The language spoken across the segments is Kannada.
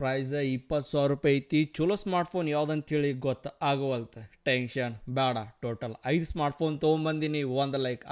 ಪ್ರೈಸ್ 20,000 ಐತಿ. ಚಲೋ ಸ್ಮಾರ್ಟ್ಫೋನ್ ಯಾವ್ದಂತೇಳಿ ಗೊತ್ತ ಆಗವಲ್ತ. ಟೆನ್ಷನ್ ಬೇಡ. ಟೋಟಲ್ 5 ಸ್ಮಾರ್ಟ್ಫೋನ್ ತಗೊಂಬಂದಿನಿ. 1 ಲೈಕ್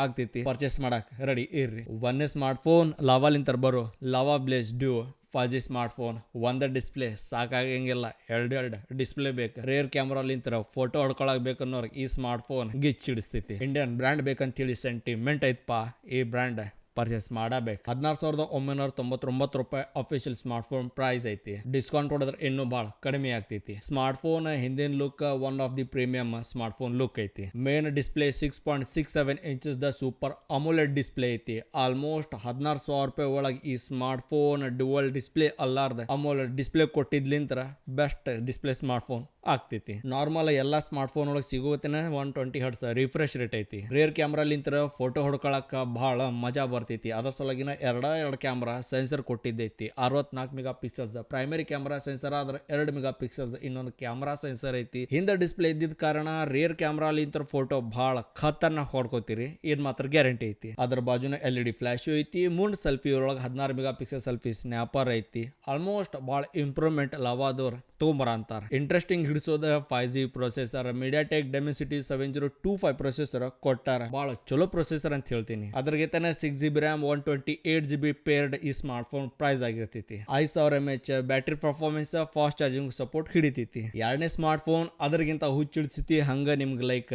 ಆಗ್ತೈತಿ. ಪರ್ಚೇಸ್ ಮಾಡಕ್ ರೆಡಿ ಇರ್ರಿ. ಒಂದೇ ಸ್ಮಾರ್ಟ್ಫೋನ್ ಲಾವಾಲಿಂತರ ಬರೋ Lava Blaze Duo 5G smartphone. ಒಂದ ಡಿಸ್ಪ್ಲೇ ಸಾಕಾಗಂಗಿಲ್ಲ, ಎರಡು ಡಿಸ್ಪ್ಲೇ ಬೇಕು. ರೇರ್ ಕ್ಯಾಮ್ರಾಲಿಂತರ ಫೋಟೋ ಹೊಡ್ಕೊಳಕ್ ಬೇಕನ್ನೋರ್ಗೆ ಈ ಸ್ಮಾರ್ಟ್ಫೋನ್ ಗಿಚ್ಚಿಡಿಸ್ತೈತಿ. ಇಂಡಿಯನ್ ಬ್ರ್ಯಾಂಡ್ ಬೇಕಂತೇಳಿ ಸೆಂಟಿಮೆಂಟ್ ಐತ್ಪಾ. ಈ ಬ್ರ್ಯಾಂಡ್ ಪರ್ಚೇಸ್ ಮಾಡಬೇಕು. 16,999 ರೂಪಾಯಿ ಅಫಿಷಿಯಲ್ ಸ್ಮಾರ್ಟ್ಫೋನ್ ಪ್ರೈಸ್ ಐತಿ. ಡಿಸ್ಕೌಂಟ್ ಹೊಡೆದ್ರೆ ಇನ್ನೂ ಭಾಳ ಕಡಿಮೆ ಆಗ್ತೈತಿ. ಸ್ಮಾರ್ಟ್ಫೋನ್ ಹಿಂದಿನ look one of the premium smartphone look ಐತಿ. ಮೇನ್ ಡಿಸ್ಪ್ಲೇ 6.67 ಇಂಚಸ್ ದ ಸೂಪರ್ ಅಮೋಲೆಡ್ ಡಿಸ್ಪ್ಲೇ ಐತಿ. ಆಲ್ಮೋಸ್ಟ್ 16,000 ರೂಪಾಯಿ ಒಳಗೆ ಈ ಸ್ಮಾರ್ಟ್ಫೋನ್ ಡುವಲ್ ಡಿಸ್ಪ್ಲೇ ಅಲ್ಲಾರ್ದ ಅಮೋಲೆಡ್ ಡಿಸ್ಪ್ಲೇ ಕೊಟ್ಟಿದ್ಲಿಂತ್ರ ಬೆಸ್ಟ್ ಡಿಸ್ಪ್ಲೇ ಸ್ಮಾರ್ಟ್ಫೋನ್ ಆಗ್ತೈತಿ. ನಾರ್ಮಲ್ ಎಲ್ಲಾ ಸ್ಮಾರ್ಟ್ಫೋನ್ ಒಳಗೆ ಸಿಗೋತಿನ 120 ಹರ್ಟ್ಸ್ ರಿಫ್ರೆಶ್ ರೇಟ್ ಐತಿ. ರೇರ್ ಕ್ಯಾಮ್ರಾಲಿಂತ್ರ ಫೋಟೋ ಹೊಡ್ಕೊಳಕ ಬಹಳ ಮಜಾ ಬರ್ತೈತಿ. ಅದ್ರ ಸಲಗಿನ ಎರಡು ಕ್ಯಾಮ್ರಾ ಸೆನ್ಸರ್ ಕೊಟ್ಟಿದ್ದೈತಿ. 64 megapixels primary camera sensor ಆದ್ರೆ 2 ಮೆಗಾ ಪಿಕ್ಸಲ್ಸ್ ಇನ್ನೊಂದು ಕ್ಯಾಮ್ರಾ ಸೆನ್ಸರ್ ಐತಿ. ಹಿಂದೆ ಡಿಸ್ಪ್ಲೇ ಇದ್ದಿದ್ದ ಕಾರಣ ರೇರ್ ಕ್ಯಾಮ್ರಾಲಿಂತ್ರ ಫೋಟೋ ಬಹಳ ಖತರ್ನಾಕ್ ಹೊಡ್ಕೋತೀರಿ. ಇದ್ ಮಾತ್ರ ಗ್ಯಾರಂಟಿ ಐತಿ. ಅದ್ರ ಬಾಜುನ LED ಫ್ಲಾಶ್ ಐತಿ. ಮುಂದ್ ಸೆಲ್ಫಿ ಒಳಗೆ 16 ಮೆಗಾ ಪಿಕ್ಸಲ್ ಸೆಲ್ಫಿ ಸ್ನ್ಯಾಪರ್ ಐತಿ. ಆಲ್ಮೋಸ್ಟ್ ಬಹಳ ಇಂಪ್ರೂವ್ಮೆಂಟ್ ಲಾವಾದವ್ರ ತೊಗೊಂಬರ ಅಂತಾರ. ಇಂಟ್ರೆಸ್ಟಿಂಗ್ ಹಿಡಿಸೋದ 5G processor MediaTek Dimensity 7025 processor ಕೊಟ್ಟಾರ. ಬಹಳ ಚಲೋ ಪ್ರೊಸೆಸರ್ ಅಂತ ಹೇಳ್ತೀನಿ. ಅದ್ರಗೆತನ 6GB RAM 128GB ಪೇರ್ಡ್ ಈ ಸ್ಮಾರ್ಟ್ಫೋನ್ ಪ್ರೈಸ್ ಆಗಿರ್ತೈತಿ. 5000 mAh battery performance, fast charging support ಹಿಡಿತೈತಿ. ಎರಡನೇ ಸ್ಮಾರ್ಟ್ಫೋನ್ ಅದರಿಗಿಂತ ಹುಚ್ಚಿಡಿಸ್ತೈತಿ. ಹಂಗ ನಿಮ್ಗೆ ಲೈಕ್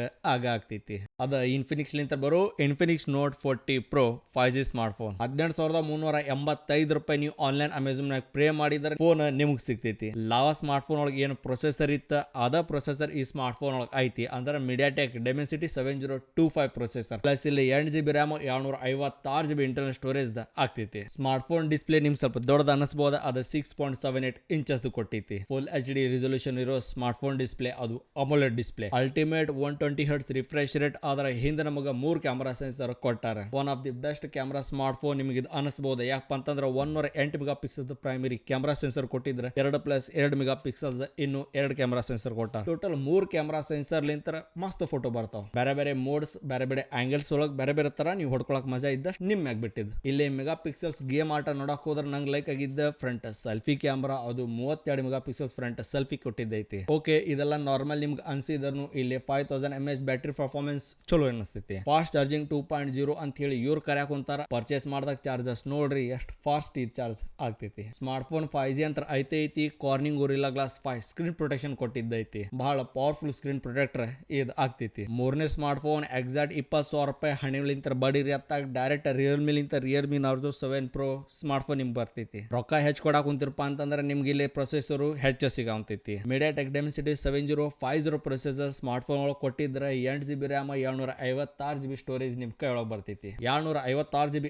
ಆಗ್ತೈತಿ. ಅದ ಇನ್ಫಿನಿಕ್ಸ್ ಲಿಂತ ಬರೋ Infinix note 40 Pro 5G smartphone. 18,385 ರೂಪಾಯಿ ನೀವು ಆನ್ಲೈನ್ ಅಮೆಝಾನ್ ನಾಗ ಪ್ರೇ ಮಾಡಿದ್ರೆ ಫೋನ್ ನಿಮ್ಗೆ ಸಿಗ್ತೈತಿ. ಲಾವಾ ಸ್ಮಾರ್ಟ್ಫೋನ್ ಒಳಗೆ ಏನು ಪ್ರೊಸೆಸರ್ ಇತ್ತ ಅದ ಪ್ರೊಸೆಸರ್ ಈ ಸ್ಮಾರ್ಟ್ಫೋನ್ ಒಳಗೆ ಐತಿ. ಅಂದ್ರೆ MediaTek Dimensity 7025 ಪ್ರೊಸೆಸರ್ ಪ್ಲಸ್ ಇಲ್ಲಿ 8GB RAM 256GB internal storage ಆಗ್ತೈತಿ. ಸ್ಮಾರ್ಟ್ಫೋನ್ ಡಿಸ್ಪ್ಲೇ ನಿಮ್ಗೆ ಸ್ವಲ್ಪ ದೊಡ್ಡದ ಅನಿಸಬಹುದು. ಅದು 6.78 ಇಂಚಸ್ ಕೊಟ್ಟೈತಿ. ಫುಲ್ HD ರೆಸಲ್ಯೂಷನ್ ಇರೋ ಸ್ಮಾರ್ಟ್ಫೋನ್ ಡಿಸ್ಪ್ಲೇ. ಅದು AMOLED display. Ultimate 120 hertz refresh rate. ಆದ್ರೆ ಹಿಂದೆ ನಮಗೆ 3 ಕ್ಯಾಮ್ರಾ ಸೆನ್ಸರ್ ಕೊಟ್ಟಾರ. One of the best camera smartphone ನಿಮಗೆ ಇದು ಅನಿಸಬಹುದು. ಯಾಕಪ್ಪ ಅಂತಂದ್ರೆ 108 mega pixel primary camera sensor ಕೊಟ್ಟಿದ್ರೆ 2+2 ಮೆಗಾ ಪಿಕ್ಸಲ್ಸ್ ಇನ್ನು 2 ಕ್ಯಾಮ್ರಾ ಸೆನ್ಸರ್ ಕೊಟ್ಟಾರ. ಟೋಟಲ್ 3 ಕ್ಯಾಮ್ರಾ ಸೆನ್ಸರ್ ಲಿಂತರ ಮಸ್ತ್ ಫೋಟೋ ಬರ್ತಾವ. ಬೇರೆ ಬೇರೆ ಮೋಡ್ಸ್, ಬೇರೆ ಬೇರೆ ಆಂಗಲ್ಸ್ ಒಳಗೆ ಬೇರೆ ಬೇರೆ ತರ ನೀವು ಹೊಡ್ಕೊಳಕ್ ಮಜಾ ಇದ್ದಷ್ಟು ನಿಮ್ ಮ್ಯಾಗ್ ಬಿಟ್ಟಿದ್ದು. ಇಲ್ಲಿ ಮೆಗಾ ಪಿಕ್ಸಲ್ಸ್ ಗೇಮ್ ಆಟ ನೋಡಕ್ ಹೋದ್ರೆ ನಂಗೆ ಲೈಕ್ ಆಗಿದ್ದ ಫ್ರಂಟ್ ಸೆಲ್ಫಿ ಕ್ಯಾಮ್ರಾ. ಅದು 32 ಮೆಗಾ ಪಿಕ್ಸಲ್ಸ್ ಫ್ರಂಟ್ ಸೆಲ್ಫಿ ಕೊಟ್ಟಿದ್ದೈತಿ. ಓಕೆ, ಇದೆಲ್ಲ ನಾರ್ಮಲ್ ನಿಮ್ಗೆ ಅನ್ಸಿದ್ರು ಇಲ್ಲಿ 5000 mAh ಬ್ಯಾಟರಿ ಪರ್ಫಾರ್ಮೆನ್ಸ್ ಚಲೋ ಅನಿಸ್ತೈತಿ. ಫಾಸ್ಟ್ ಚಾರ್ಜಿಂಗ್ 2.0 ಅಂತ ಹೇಳಿ ಇವ್ರು ಕರ್ಯಾಕ್ ಕುಂತಾರ. ಪರ್ಚೇಸ್ ಮಾಡಿದಾಗ ಚಾರ್ಜಸ್ ನೋಡ್ರಿ ಎಷ್ಟು ಫಾಸ್ಟ್ ಈ ಚಾರ್ಜ್ ಆಗ್ತೈತಿ. ಸ್ಮಾರ್ಟ್ಫೋನ್ 5G ಅಂತ ಐತಿ. Corning Gorilla Glass 5 screen protection ಕೊಟ್ಟಿದ್ದೈತಿ. ಬಹಳ ಪವರ್ಫುಲ್ ಸ್ಕ್ರೀನ್ ಪ್ರೊಟೆಕ್ಟರ್ ಇದು ಆಗ್ತೈತಿ. ಮೂರನೇ ಸ್ಮಾರ್ಟ್ಫೋನ್ ಎಕ್ಸಾಕ್ಟ್ 20,000 ರೂಪಾಯಿ ಹಣಿಲಿಂತ ಬಡಿರಿ ಅತ್ತಾಗ direct Realme Narzo 7 Pro smartphone ನಿಮ್ಗೆ ಬರ್ತೈತಿ. ರೊಕ್ಕ ಹೆಚ್ಚು ಕೊಡಾಕ್ ಕುಂತಿರಪ್ಪ ಅಂತಂದ್ರೆ ನಿಮ್ಗೆ ಇಲ್ಲಿ ಪ್ರೊಸೆಸರ್ ಹೆಚ್ಚು ಸಿಗಂತೈತಿ. MediaTek Dimensity 7050 ಪ್ರೊಸೆಸರ್ ಸ್ಮಾರ್ಟ್ಫೋನ್ ಒಳಗೆ ಕೊಟ್ಟಿದ್ರೆ 8GB RAM 256GB ಸ್ಟೋರೇಜ್ ನಿಮ್ ಕೈ ಒಳಗೆ ಬರ್ತೈತಿ. 256GB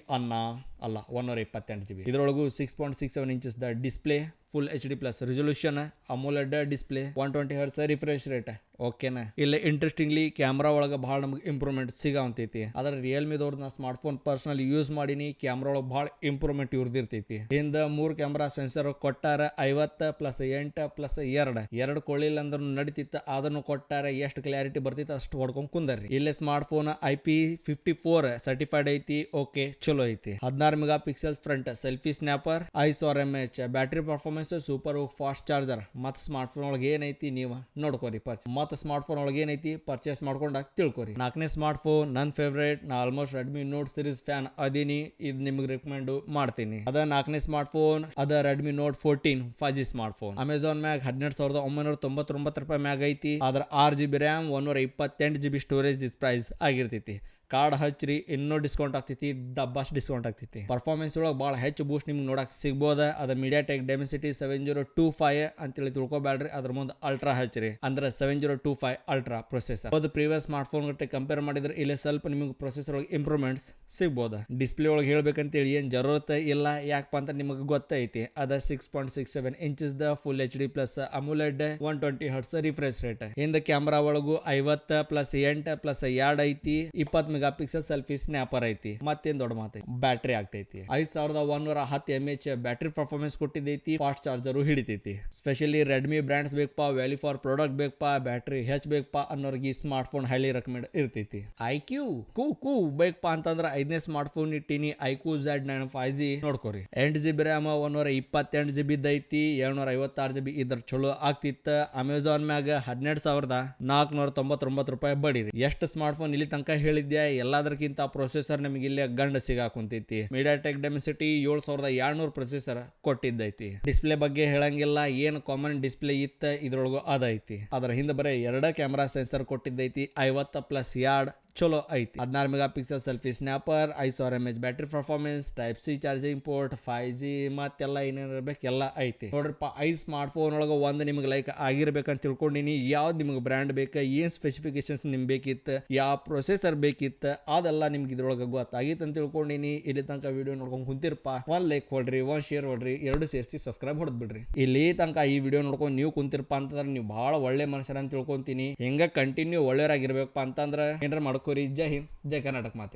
ಅಲ್ಲ 128GB. ಇದರೊಳಗೂ 6.67 ಇಂಚಸ್ ದ display, full HD plus resolution, AMOLED display, 120 hertz refresh rate. ಓಕೆನಾ. ಇಲ್ಲಿ ಇಂಟ್ರೆಸ್ಟಿಂಗ್ಲಿ ಕ್ಯಾಮ್ರಾ ಒಳಗೆ ಬಹಳ ನಮ್ಗೆ ಇಂಪ್ರೂವ್ಮೆಂಟ್ ಸಿಗಂತೈತಿ. ಆದ್ರೆ ರಿಯಲ್ಮಿದವ್ರು ನಾ ಸ್ಮಾರ್ಟ್ಫೋನ್ ಪರ್ಸನಲ್ ಯೂಸ್ ಮಾಡೀನಿ. ಕ್ಯಾಮ್ರಾ ಒಳಗೆ ಬಹಳ ಇಂಪ್ರೂವ್ಮೆಂಟ್ ಇವ್ರದಿರ್ತೈತಿ. ಹಿಂದ 3 ಕ್ಯಾಮ್ರಾ ಸೆನ್ಸರ್ ಕೊಟ್ಟಾರ. 50+8+2 ಕೊಳ್ಳಿಲ್ಲ ಅಂದ್ರೂ ನಡಿತಿತ್ತು. ಅದನ್ನು ಕೊಟ್ಟಾರ. ಎಷ್ಟು ಕ್ಲಾರಿಟಿ ಬರ್ತಿತ್ತು ಅಷ್ಟು ಹೊಡ್ಕೊಂಡ್ ಕುಂದರ್ರಿ. ಇಲ್ಲೇ ಸ್ಮಾರ್ಟ್ಫೋನ್ IP54 ಸರ್ಟಿಫೈಡ್ ಐತಿ. ಓಕೆ, ಚಲೋ ಐತಿ. 16 mega pixel front selfie snapper, 5000 mAh battery performance, super fast charger. ಮತ್ತೆ ಸ್ಮಾರ್ಟ್ಫೋನ್ ಒಳಗೆ ಏನೈತಿ ನೀವು ನೋಡ್ಕೋರಿ. ಮತ್ತೆ ಸ್ಮಾರ್ಟ್ಫೋನ್ ಒಳಗೆ ಏನೈತಿ ಪರ್ಚೇಸ್ ಮಾಡ್ಕೊಂಡಾಗ ತಿಳ್ಕೊರಿ. 4ನೇ ಸ್ಮಾರ್ಟ್ಫೋನ್ ನನ್ನ ಫೇವ್ರೇಟ್. ನಾ almost Redmi Note series fan ಅದೀನಿ. ಇದು ನಿಮ್ಗೆ ರೆಕಮೆಂಡ್ ಮಾಡ್ತೀನಿ. ಅದ 4ನೇ ಸ್ಮಾರ್ಟ್ಫೋನ್ ಅದ Redmi note 14 5G smartphone. Amazon ಮ್ಯಾಗ 12,999 ರೂಪಾಯಿ ಮ್ಯಾಗ ಐತಿ. ಆದ್ರ 6GB RAM 128GB storage price ಆಗಿರ್ತೈತಿ. ಕಾರ್ಡ್ ಹಚ್ಚ್ರಿ, ಇನ್ನೂ ಡಿಸ್ಕೌಂಟ್ ಆಗ್ತೈತಿ. ದಬ್ಬಾಸ್ ಡಿಸ್ಕೌಂಟ್ ಆಗ್ತೈತಿ. ಪರ್ಫಾರ್ಮೆನ್ಸ್ ಒಳಗೆ ಭಾಳ ಹೆಚ್ಚು ಬೂಸ್ಟ್ ನಿಮ್ಗೆ ನೋಡಕ್ ಸಿಗ್ಬೋದ. ಅದು MediaTek Dimensity 7025 ಅಂತೇಳಿ ತಿಳ್ಕೊಬ್ಯಾಡ್ರಿ. ಅದ್ರ ಮುಂದೆ ಅಲ್ಟ್ರಾ ಹಚ್ಚ್ರಿ, ಅಂದ್ರೆ 7025 ಅಲ್ಟ್ರಾ ಪ್ರೊಸೆಸರ್. ಅದು ಪ್ರೀವಿಯಸ್ ಸ್ಮಾರ್ಟ್ಫೋನ್ ಗಟ್ಟೆ ಕಂಪೇರ್ ಮಾಡಿದ್ರೆ ಇಲ್ಲಿ ಸ್ವಲ್ಪ ನಿಮಗೆ ಪ್ರೊಸೆಸರ್ ಒಳಗೆ ಇಂಪ್ರೂವ್ಮೆಂಟ್ಸ್ ಸಿಗ್ಬೋದ. ಡಿಸ್ಪ್ಲೇ ಒಳಗೆ ಹೇಳ್ಬೇಕಂತೇಳಿ ಏನು ಜರೂರತ್ ಇಲ್ಲ. ಯಾಕಪ್ಪ ಅಂತ ನಿಮಗೆ ಗೊತ್ತೈತಿ. ಅದ 6.67 ಇಂಚಸ್ ದ full HD plus AMOLED 120 hertz refresh rate. ಹಿಂದ ಕ್ಯಾಮ್ರಾ ಒಳಗೂ 50+8+2 ಐತಿ. 20 ಮೆಗಾ ಪಿಕ್ಸೆಲ್ ಸೆಲ್ಫಿ ಸ್ನ್ಯಾಪರ್ ಐತಿ. ಮತ್ತೇನ್ ದೊಡ್ಡ ಮಾತೈತಿ, ಬ್ಯಾಟ್ರಿ ಆಗ್ತೈತಿ 5110 mAh ಬ್ಯಾಟ್ರಿ ಪರ್ಫಾರ್ಮೆನ್ಸ್ ಕೊಟ್ಟಿದ್ದೈತಿ. ಫಾಸ್ಟ್ ಚಾರ್ಜರ್ ಹಿಡಿತೈತಿ. ಸ್ಪೆಷಲಿ ರೆಡ್ಮಿ ಬ್ರ್ಯಾಂಡ್ಸ್ ಬೇಕಪ್ಪ, ವ್ಯಾಲ್ಯೂ ಫಾರ್ ಪ್ರಾಡಕ್ಟ್ ಬೇಕಪ್ಪ, ಬ್ಯಾಟ್ರಿ ಹೆಚ್ಚ್ ಬೇಕಪ್ಪ ಅನ್ನೋರ್ಗೆ ಈ ಸ್ಮಾರ್ಟ್ ಫೋನ್ ಹೈಲಿ ರೆಕಮೆಂಡ್ ಇರ್ತೈತಿ. ಐಕ್ಯೂ ಕೂ ಬೇಕಪ್ಪ ಅಂತಂದ್ರ 5ನೇ ಸ್ಮಾರ್ಟ್ ಫೋನ್ ಇಟ್ಟಿನಿ. ಐಕ್ಯೂ Z9 5G ನೋಡ್ಕೋರಿ. 8GB ರ್ಯಾಮ್, 128GB ಐತಿ, 756GB ಇದ್ರ ಚಲೋ ಆಗ್ತಿತ್ತ. ಅಮೆಝಾನ್ ಮ್ಯಾಗ 12,499 ರೂಪಾಯಿ ಬಡಿರಿ. ಎಷ್ಟು ಸ್ಮಾರ್ಟ್ ಫೋನ್ ಇಲ್ಲಿ ತನಕ ಹೇಳಿದ್ಯಾ, ಎಲ್ಲದಕ್ಕಿಂತ ಪ್ರೊಸೆಸರ್ ನಮಗೆ ಇಲ್ಲಿ ಗಂಡ ಸಿಗಾಕುಂತೈತಿ. MediaTek Dimensity 7200 ಪ್ರೊಸೆಸರ್ ಕೊಟ್ಟಿದ್ದೈತಿ. ಡಿಸ್ಪ್ಲೇ ಬಗ್ಗೆ ಹೇಳಂಗಿಲ್ಲ, ಏನ್ ಕಾಮನ್ ಡಿಸ್ಪ್ಲೇ ಇತ್ತ ಇದ್ರೊಳಗೂ ಅದೈತಿ. ಅದ್ರ ಹಿಂದೆ ಬರೀ 2 ಕ್ಯಾಮ್ರಾ ಸೆನ್ಸರ್ ಕೊಟ್ಟಿದ್ದೈತಿ. 50+ ಯಾರ್ಡ್ ಚಲೋ ಐತಿ. 16 mega pixel selfie snapper, 5000 mAh battery performance, Type-C charging port, 5G ಮತ್ತೆಲ್ಲ ಏನೇನಿರ್ಬೇಕು ಎಲ್ಲ ಐತಿ. ನೋಡ್ರಪ್ಪ, 5 ಸ್ಮಾರ್ಟ್ ಫೋನ್ ಒಳಗೆ ಒಂದು ನಿಮ್ಗೆ ಲೈಕ್ ಆಗಿರ್ಬೇಕಂತ ತಿಳ್ಕೊಂಡಿನಿ. ಯಾವ್ದು ನಿಮ್ಗೆ ಬ್ರ್ಯಾಂಡ್ ಬೇಕು, ಏನ್ ಸ್ಪೆಸಿಫಿಕೇಶನ್ಸ್ ನಿಮ್ಗೆ ಬೇಕಿತ್ತು, ಯಾವ ಪ್ರೊಸೆಸರ್ ಬೇಕಿತ್ತು, ಅದೆಲ್ಲ ನಿಮ್ಗೆ ಇದ್ರೊಳಗೆ ಗೊತ್ತಾಗಿತ್ತು ಅಂತ ತಿಳ್ಕೊಂಡಿನಿ. ಇಲ್ಲಿ ತನಕ ವಿಡಿಯೋ ನೋಡ್ಕೊಂಡು ಕುಂತಿರಪ್ಪ, ಒಂದು ಲೈಕ್ ಹೊಡ್ರಿ, ಒಂದು ಶೇರ್ ಹೊಡ್ರಿ, 2 ಸೇರಿಸಿ ಸಬ್ಸ್ಕ್ರೈಬ್ ಹೊಡೆದ್ ಬಿಡ್ರಿ. ಇಲ್ಲಿ ತನಕ ಈ ವಿಡಿಯೋ ನೋಡ್ಕೊಂಡು ನೀವು ಕುಂತಿರಪ್ಪ ಅಂತಂದ್ರೆ ನೀವು ಬಹಳ ಒಳ್ಳೆ ಮನುಷ್ಯರ ಅಂತ ತಿಳ್ಕೊಂತೀನಿ. ಹೆಂಗ ಕಂಟಿನ್ಯೂ ಒಳ್ಳೆಯವರಾಗಿರ್ಬೇಕಪ್ಪ ಅಂತಂದ್ರೆ ಏನಾರ ಮಾಡ್ಕೋರಿ. ಜೈ ಹಿಂದ್, ಜೈ ಕರ್ನಾಟಕ ಮಾತೆ.